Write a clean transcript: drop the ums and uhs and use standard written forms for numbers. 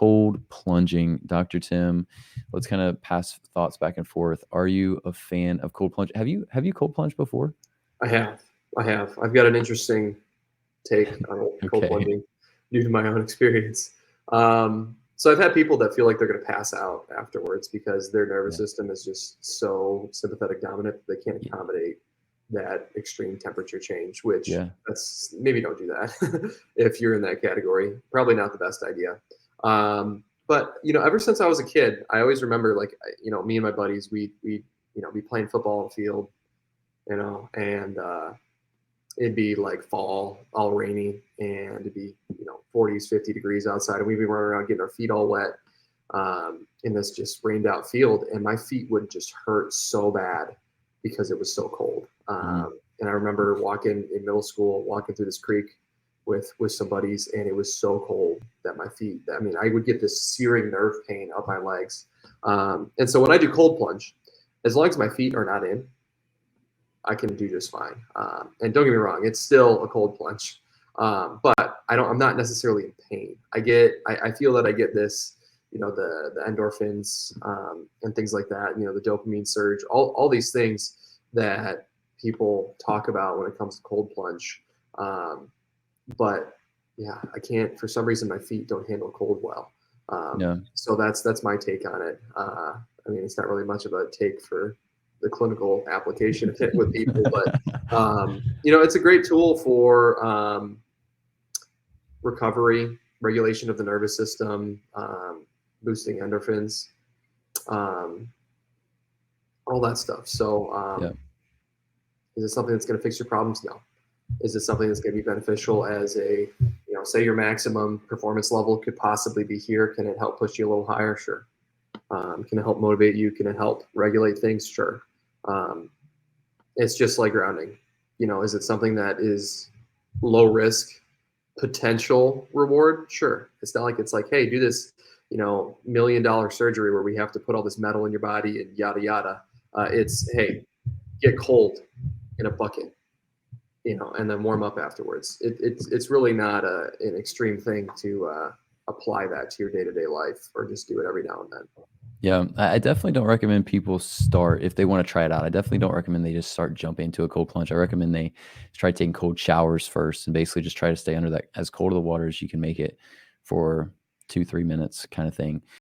cold plunging. Dr. Tim, let's kind of pass thoughts back and forth. Are you a fan of cold plunge? Have you cold plunged before? I have. I've got an interesting take on cold Okay. plunging due to my own experience. So I've had people that feel like they're going to pass out afterwards because their nervous Yeah. system is just so sympathetic dominant they can't Yeah. accommodate that extreme temperature change. Which Yeah. that's maybe don't do that if you're in that category. Probably not the best idea. But ever since I was a kid, I always remember like me and my buddies we be playing football on the field, and it'd be like fall, all rainy, and it'd be 40s, 50 degrees outside, and we'd be running around getting our feet all wet in this just rained out field, and my feet would just hurt so bad because it was so cold. Mhm. And I remember walking in middle school, walking through this creek with some buddies, and it was so cold that my feet. I mean, I would get this searing nerve pain up my legs. And so when I do cold plunge, as long as my feet are not in, I can do just fine. And don't get me wrong, it's still a cold plunge, but I'm not necessarily in pain. I feel that I get this, the endorphins and things like that. The dopamine surge, all these things that people talk about when it comes to cold plunge. But yeah, I can't. For some reason, my feet don't handle cold well. Yeah. So that's my take on it. I mean, it's not really much of a take for the clinical application of it with people, but it's a great tool for recovery, regulation of the nervous system, boosting endorphins, um, all that stuff. So, Yeah. is it something that's going to fix your problems? No. Is it something that's going to be beneficial as a, say your maximum performance level could possibly be here? Can it help push you a little higher? Sure. Can it help motivate you? Can it help regulate things? Sure. Um, it's just like grounding. Is it something that is low risk, potential reward? Sure. It's not like it's like, hey, do this, $1 million surgery where we have to put all this metal in your body and yada yada. It's hey, get cold in a bucket, and then warm up afterwards. It's really not an extreme thing to apply that to your day to day life, or just do it every now and then. Yeah, I definitely don't recommend people start if they want to try it out. I definitely don't recommend they just start jumping into a cold plunge. I recommend they try taking cold showers first and basically just try to stay under that as cold of the water as you can make it for 2, 3 minutes kind of thing.